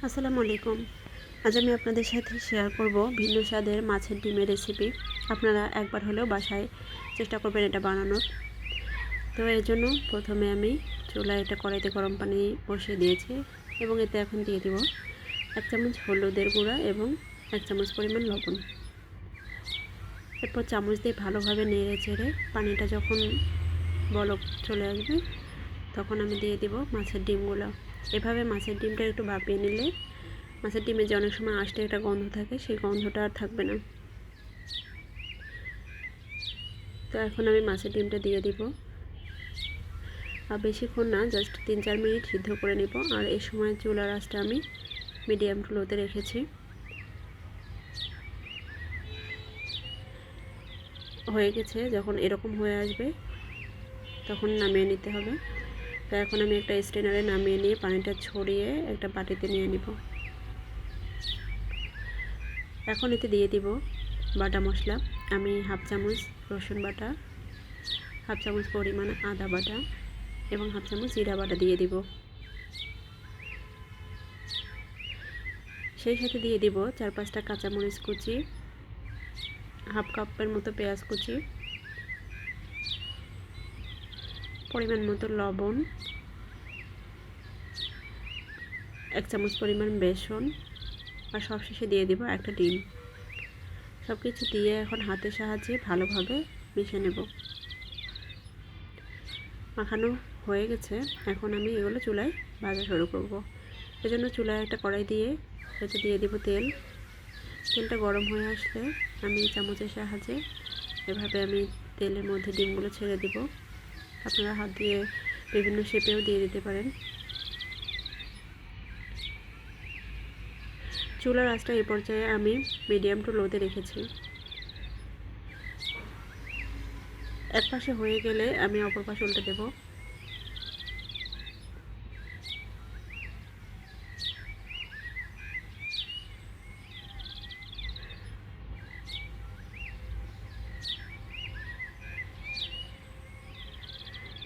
আসসালামু আলাইকুম। আজ আমি আপনাদের সাথে শেয়ার করব ভিন্ন স্বাদের মাছের ডিমের রেসিপি। আপনারা একবার হলেও বাসায় চেষ্টা করবেন এটা বানানোর। তো এর জন্য প্রথমে আমি চুলায় একটা কড়াইতে গরম পানি বসিয়ে দিয়েছি এবং এতে এখন দিয়ে দিব 1 চামচ হলুদের গুঁড়া এবং 1 চামচ পরিমাণ লবণ। এরপর চামচ দিয়ে ভালোভাবে নেড়ে চেড়ে পানিটা যখন বলক চলে আসবে তখন আমি দিয়ে দিব মাছের ডিমগুলো। এভাবে মাছের ডিমটা একটু ভাপিয়ে নিলে মাছের ডিমে যে অনেক সময় আষ্টে একটা গন্ধ থাকে সেই গন্ধটা আর থাকবে না। তো এখন আমি মাছের ডিমটা দিয়ে দিব, আর বেশিক্ষণ না, জাস্ট 3-4 মিনিট সিদ্ধ করে নেব। আর এই সময় চুলার আঁচটা আমি মিডিয়াম টু লোতে রেখেছি। হয়ে গেছে, যখন এরকম হয়ে আসবে তখন নামিয়ে নিতে হবে। তো এখন আমি একটা স্ট্রেনারে নামিয়ে নিয়ে পানিটা ছড়িয়ে একটা বাটিতে নিয়ে নিব। এখন এতে দিয়ে দিব বাটা মশলা। আমি 1/2 চামচ রসুন বাটা, 1/2 চামচ পরিমাণ আদা বাটা এবং 1/2 চামচ জিরা বাটা দিয়ে দিব। সেই সাথে দিয়ে দিব 4-5টা কাঁচামরিচ কুচি, 1/2 কাপের মতো পেঁয়াজ কুচি, পরিমাণ মতো লবণ, 1 চামচ পরিমাণ বেসন, আর সবশেষে দিয়ে দিব একটা ডিম। সব কিছু দিয়ে এখন হাতের সাহায্যে ভালোভাবে মিশিয়ে নেব। মাখানো হয়ে গেছে, এখন আমি এগুলো চুলায় ভাজা শুরু করব। এজন্য চুলায় একটা কড়াই দিয়ে এতে দিয়ে দিব তেল। তেলটা গরম হয়ে আসলে আমি চামচের সাহায্যে এভাবে আমি তেলের মধ্যে ডিমগুলো ছেড়ে দিব। আপনারা হাত দিয়ে বিভিন্ন শেপেও দিয়ে দিতে পারেন। চুলার আঁচটা এই পর্যায়ে আমি মিডিয়াম টু লোতে রেখেছি। এক পাশে হয়ে গেলে আমি অপর পাশে উল্টে দেব।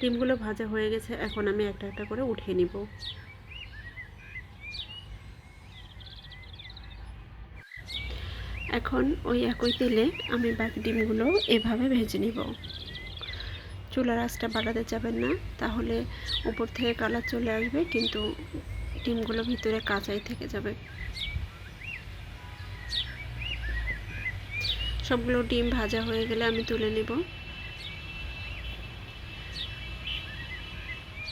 ডিমগুলো ভাজা হয়ে গেছে, এখন আমি একটা একটা করে উঠিয়ে নিব। এখন ওই একই তেলে আমি বাকি ডিমগুলো এভাবে ভেজে নিব। চুলার আঁচটা বাড়াতে যাবেন না, তাহলে উপর থেকে কালার চলে আসবে কিন্তু ডিমগুলো ভিতরে কাঁচাই থেকে যাবে। সবগুলো ডিম ভাজা হয়ে গেলে আমি তুলে নেব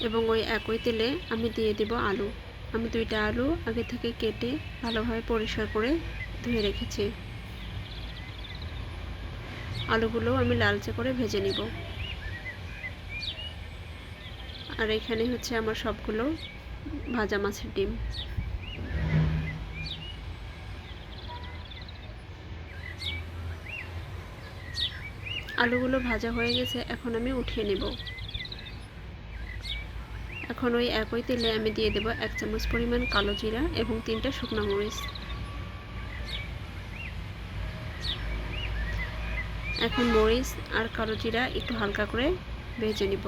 এবং ওই একই তেলে আমি দিয়ে দেব আলু। আমি 2টা আলু আগে থেকে কেটে ভালোভাবে পরিষ্কার করে ধুয়ে রেখেছি। আলুগুলো আমি লালচে করে ভেজে নিব। আর এখানে হচ্ছে আমার সবগুলো ভাজা মাছের ডিম। আলুগুলো ভাজা হয়ে গেছে, এখন আমি উঠিয়ে নেব। এখন ওই একই তেলে আমি দিয়ে দেব 1 চামচ পরিমাণ কালো জিরা এবং 3টা শুকনো মরিচ। এখন মরিচ আর কালো জিরা একটু হালকা করে ভেজে নিব।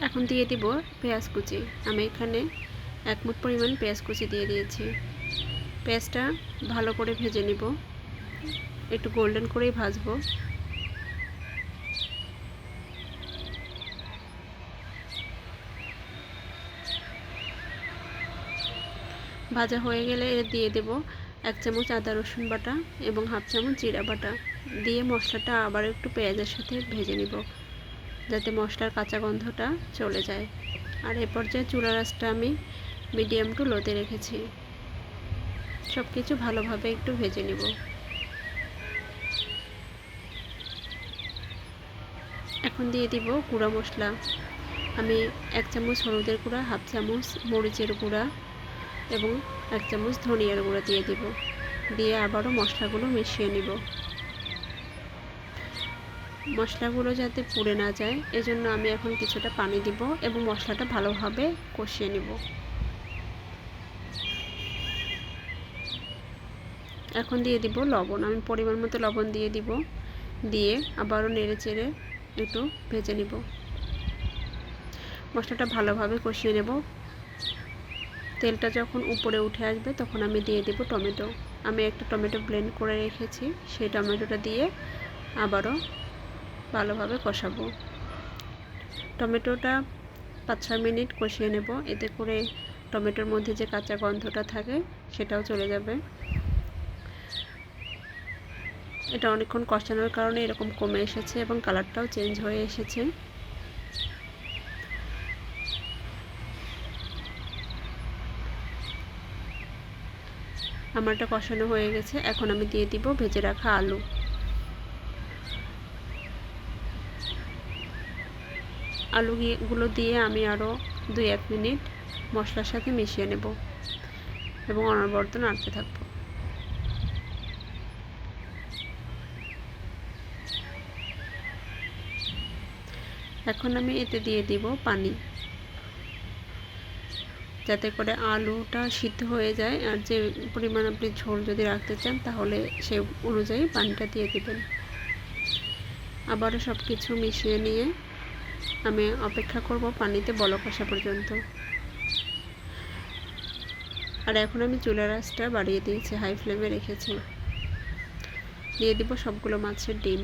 এখন দিয়ে দিব পেঁয়াজ কুচি। আমি এখানে 1 মুঠ পরিমাণ পেঁয়াজ কুচি দিয়ে দিয়েছি। পেঁয়াজটা ভালো করে ভেজে নিব, একটু গোল্ডেন করেই ভাজবো। ভাজা হয়ে গেলে দিয়ে দেব 1 চামচ আদা রসুন বাটা এবং 1/2 চামচ জিরা বাটা দিয়ে মশলাটা আবার একটু পেঁয়াজের সাথে ভেজে নিব, যাতে মশলার কাঁচা গন্ধটা চলে যায়। আর এ পর্যায়ে চুলার আঁচটা আমি মিডিয়াম টু লোতে রেখেছি। সব কিছু ভালোভাবে একটু ভেজে নিব। এখন দিয়ে দিব গুঁড়া মশলা। আমি 1 চামচ হলুদের গুঁড়া, 1/2 চামচ মরিচের গুঁড়া এবং 1 চামচ ধনিয়ার গুঁড়া দিয়ে দিব। দিয়ে আবারও মশলাগুলো মিশিয়ে নিব। মশলাগুলো যাতে পুড়ে না যায় এজন্য আমি এখন কিছুটা পানি দিব এবং মশলাটা ভালোভাবে কষিয়ে নিব। এখন দিয়ে দিব লবণ। আমি পরিমাণ মতো লবণ দিয়ে দিব, দিয়ে আবারও নেড়ে চেড়ে একটু ভেজে নিব। মশলাটা ভালোভাবে কষিয়ে নেব। তেলটা যখন উপরে উঠে আসবে তখন আমি দিয়ে দেব টমেটো। আমি একটা টমেটো ব্লেন্ড করে রেখেছি, সেই টমেটোটা দিয়ে আবারও ভালোভাবে কষাবো। টমেটোটা 5-6 মিনিট কষিয়ে নেব, এতে করে টমেটোর মধ্যে যে কাঁচা গন্ধটা থাকে সেটাও চলে যাবে। এটা অনেকক্ষণ কষানোর কারণে এরকম কমে এসেছে এবং কালারটাও চেঞ্জ হয়ে এসেছে। আমারটা কষানো হয়ে গেছে, এখন আমি দিয়ে দিব ভেজে রাখা আলু। আলুগুলো দিয়ে আমি আরও 2-1 মিনিট মশলার সাথে মিশিয়ে নেব এবং অনবরত নাড়তে থাকব। এখন আমি এতে দিয়ে দিব পানি, যাতে করে আলুটা সিদ্ধ হয়ে যায়। আর যে পরিমাণ আপনি ঝোল যদি রাখতে চান তাহলে সে অনুযায়ী পানিটা দিয়ে দেবেন। আবারও সব কিছু মিশিয়ে নিয়ে আমি অপেক্ষা করব পানিতে বলক আসা পর্যন্ত। আর এখন আমি চুলার আঁচটা বাড়িয়ে দিয়েছি, হাই ফ্লেমে রেখেছি। দিয়ে দিব সবগুলো মাছের ডিম।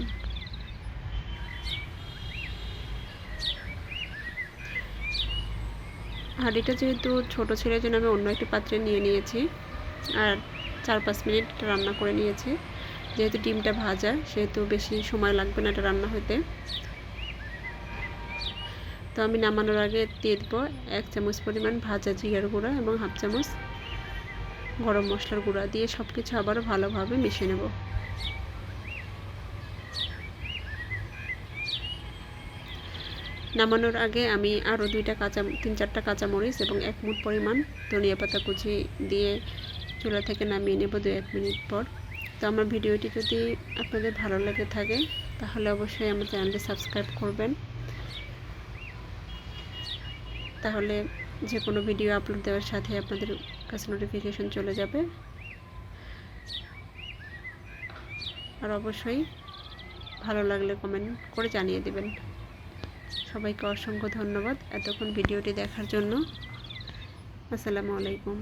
হাঁড়িটা যেহেতু ছোট ছিল জন্য আমি অন্য একটি পাত্রে নিয়ে নিয়েছি আর 4-5 মিনিট রান্না করে নিয়েছি। যেহেতু ডিমটা ভাজা সেহেতু বেশি সময় লাগবে না এটা রান্না হতে। তো আমি নামানোর আগে দিয়ে দেব 1 চামচ পরিমাণ ভাজা জিরার গুঁড়া এবং 1/2 চামচ গরম মশলার গুঁড়া দিয়ে সব কিছু আবারও ভালোভাবে মিশিয়ে নেব। নামানোর আগে আমি আরও 3-4টা কাঁচামরিচ এবং 1 মুঠ পরিমাণ ধনিয়া পাতা কুচি দিয়ে চুলা থেকে নামিয়ে নেব 2-1 মিনিট পর। তো আমার ভিডিওটি যদি আপনাদের ভালো লেগে থাকে তাহলে অবশ্যই আমার চ্যানেলটি সাবস্ক্রাইব করবেন, তাহলে যে কোনো ভিডিও আপলোড দেওয়ার সাথে আপনাদের কাছে নোটিফিকেশন চলে যাবে। আর অবশ্যই ভালো লাগলে কমেন্ট করে জানিয়ে দেবেন। সবাইকে অসংখ্য ধন্যবাদ এতক্ষণ ভিডিওটি দেখার জন্য। আসসালামু আলাইকুম।